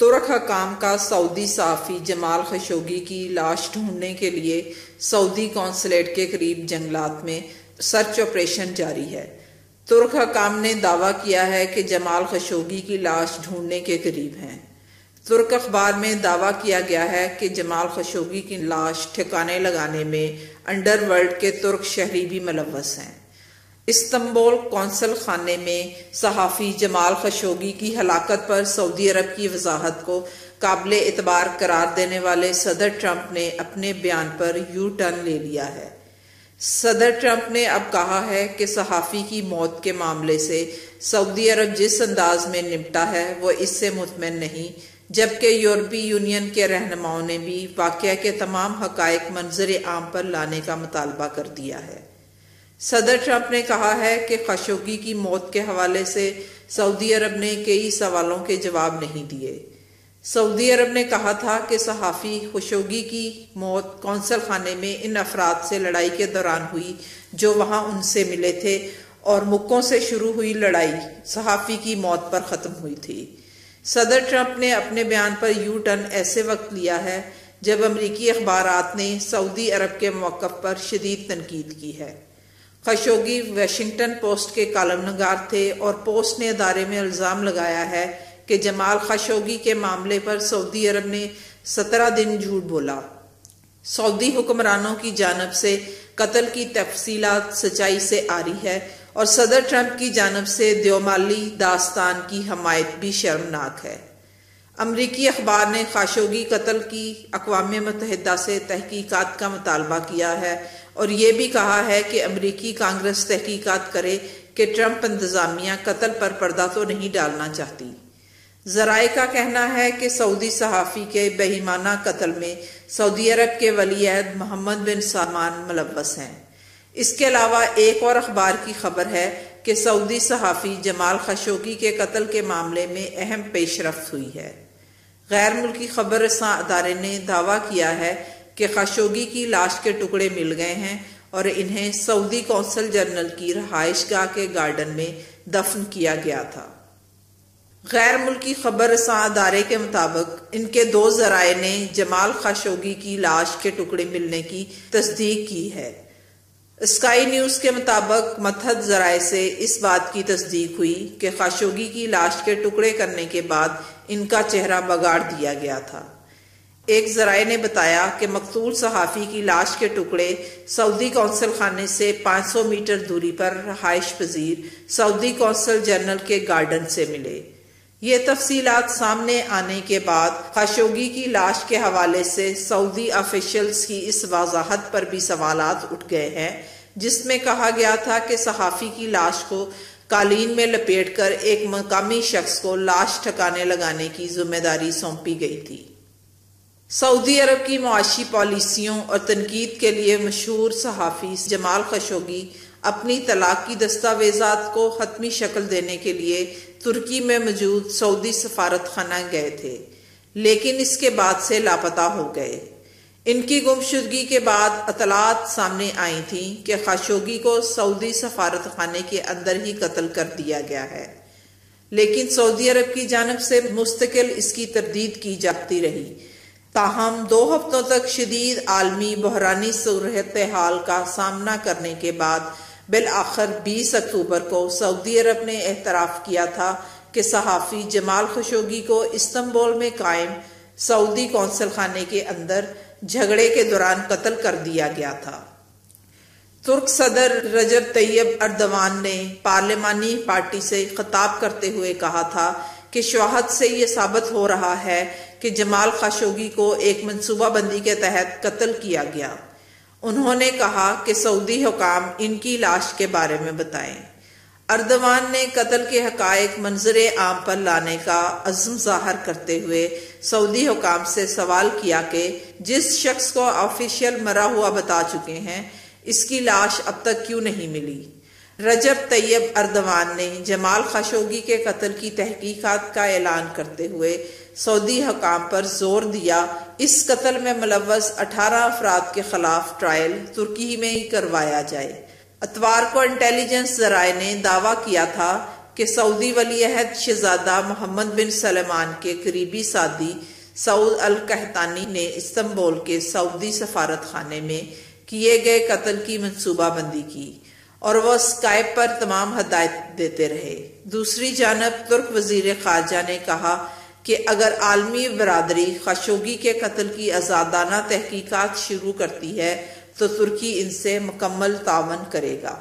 ترک حکام کا سعودی صحافی جمال خشوگی کی لاش ڈھونڈنے کے لیے سعودی قونصلیٹ کے قریب جنگلات میں سرچ آپریشن جاری ہے۔ ترک حکام نے دعویٰ کیا ہے کہ جمال خشوگی کی لاش ڈھونڈنے کے قریب ہیں۔ ترک اخبار میں دعویٰ کیا گیا ہے کہ جمال خشوگی کی لاش ٹھکانے لگانے میں انڈر ورلڈ کے ترک شہری بھی ملوث ہیں۔ استنبول قونصل خانے میں صحافی جمال خشوگی کی ہلاکت پر سعودی عرب کی وضاحت کو قابل اعتبار قرار دینے والے صدر ٹرمپ نے اپنے بیان پر یو ٹرن لے لیا ہے۔ صدر ٹرمپ نے اب کہا ہے کہ صحافی کی موت کے معاملے سے سعودی عرب جس انداز میں نمٹا ہے وہ اس سے مطمئن نہیں، جبکہ یورپی یونین کے رہنماؤں نے بھی واقعہ کے تمام حقائق منظر عام پر لانے کا مطالبہ کر دیا ہے۔ صدر ٹرمپ نے کہا ہے کہ خشوگی کی موت کے حوالے سے سعودی عرب نے کئی سوالوں کے جواب نہیں دیے۔ سعودی عرب نے کہا تھا کہ صحافی خشوگی کی موت قونصل خانے میں ان افراد سے لڑائی کے دوران ہوئی جو وہاں ان سے ملے تھے، اور مکوں سے شروع ہوئی لڑائی صحافی کی موت پر ختم ہوئی تھی۔ صدر ٹرمپ نے اپنے بیان پر یو ٹرن ایسے وقت لیا ہے جب امریکی اخبارات نے سعودی عرب کے موقف پر شدید تنقید کی ہے۔ خشوگی واشنگٹن پوسٹ کے کالم نگار تھے اور پوسٹ نے ادارے میں الزام لگایا ہے کہ جمال خشوگی کے معاملے پر سعودی عرب نے 17 دن جھوٹ بولا۔ سعودی حکمرانوں کی جانب سے قتل کی تفصیلات سچائی سے آری ہے، اور صدر ٹرمپ کی جانب سے دیومالی داستان کی حمایت بھی شرمناک ہے۔ امریکی اخبار نے خاشوگی قتل کی اقوام متحدہ سے تحقیقات کا مطالبہ کیا ہے اور یہ بھی کہا ہے کہ امریکی کانگریس تحقیقات کرے کہ ٹرمپ انتظامیہ قتل پر پردہ تو نہیں ڈالنا چاہتی۔ ذرائع کا کہنا ہے کہ سعودی صحافی کے بے ایمانہ قتل میں سعودی عرب کے ولی عہد محمد بن سلمان ملوث ہیں۔ اس کے علاوہ ایک اور اخبار کی خبر ہے کہ سعودی صحافی جمال خشوگی کے قتل کے معاملے میں اہم پیش رفت ہوئی ہے۔ غیر ملکی خبر رساں ادارے نے دعویٰ کیا ہے کہ خشوگی کی لاش کے ٹکڑے مل گئے ہیں اور انہیں سعودی قونصل جنرل کی رہائش گاہ کے گارڈن میں دفن کیا گیا تھا۔ غیر ملکی خبر رساں ادارے کے مطابق ان کے 2 ذرائع نے جمال خشوگی کی لاش کے ٹکڑے ملنے کی تصدیق کی ہے۔ اسکائی نیوز کے مطابق متحد ذرائع سے اس بات کی تصدیق ہوئی کہ خاشوگی کی لاش کے ٹکڑے کرنے کے بعد ان کا چہرہ بگاڑ دیا گیا تھا۔ ایک ذرائع نے بتایا کہ مقتول صحافی کی لاش کے ٹکڑے سعودی قونصل خانے سے 500 میٹر دوری پر رہائش پذیر سعودی قونصل جنرل کے گارڈن سے ملے۔ یہ تفصیلات سامنے آنے کے بعد خاشوگی کی لاش کے حوالے سے سعودی آفیشلز کی اس وضاحت پر بھی سوالات اٹھ گئے ہیں، جس میں کہا گیا تھا کہ صحافی کی لاش کو قالین میں لپیٹ کر ایک مقامی شخص کو لاش ٹھکانے لگانے کی ذمہ داری سونپی گئی تھی۔ سعودی عرب کی معاشی پالیسیوں اور تنقید کے لیے مشہور صحافی جمال خشوگی اپنی طلاق کی دستاویزات کو حتمی شکل دینے کے لیے ترکی میں موجود سعودی سفارت خانہ گئے تھے، لیکن اس کے بعد سے لاپتہ ہو گئے۔ ان کی گمشدگی کے بعد اطلاعات سامنے آئی تھیں کہ خاشوگی کو سعودی سفارت خانے کے اندر ہی قتل کر دیا گیا ہے، لیکن سعودی عرب کی جانب سے مستقل اس کی تردید کی جاتی رہی۔ تاہم 2 ہفتوں تک شدید عالمی بحرانی صورتحال کا سامنا کرنے کے بعد بالآخر 20 اکتوبر کو سعودی عرب نے اعتراف کیا تھا کہ صحافی جمال خشوگی کو استنبول میں قائم سعودی قونصل خانے کے اندر جھگڑے کے دوران قتل کر دیا گیا تھا۔ ترک صدر رجب طیب اردوان نے پارلیمانی پارٹی سے خطاب کرتے ہوئے کہا تھا کہ شواہد سے یہ ثابت ہو رہا ہے کہ جمال خاشوگی کو ایک منصوبہ بندی کے تحت قتل کیا گیا۔ انہوں نے کہا کہ سعودی حکام ان کی لاش کے بارے میں بتائیں۔ اردوان نے قتل کے حقائق منظر عام پر لانے کا عزم ظاہر کرتے ہوئے سعودی حکام سے سوال کیا کہ جس شخص کو آفیشیل مرا ہوا بتا چکے ہیں، اس کی لاش اب تک کیوں نہیں ملی۔ رجب طیب اردوان نے جمال خاشوگی کے قتل کی تحقیقات کا اعلان کرتے ہوئے سعودی حکام پر زور دیا اس قتل میں ملوث 18 افراد کے خلاف ٹرائل ترکی میں ہی کروایا جائے۔ اتوار کو انٹیلیجنس ذرائع نے دعویٰ کیا تھا کہ سعودی ولی عہد شہزادہ محمد بن سلمان کے قریبی ساتھی سعود القحطانی نے استنبول کے سعودی سفارت خانے میں کیے گئے قتل کی منصوبہ بندی کی اور وہ اسکائپ پر تمام ہدایت دیتے رہے۔ دوسری جانب ترک وزیر خارجہ نے کہا کہ اگر عالمی برادری خاشقجی کے قتل کی آزادانہ تحقیقات شروع کرتی ہے تو ترکی ان سے مکمل تعاون کرے گا۔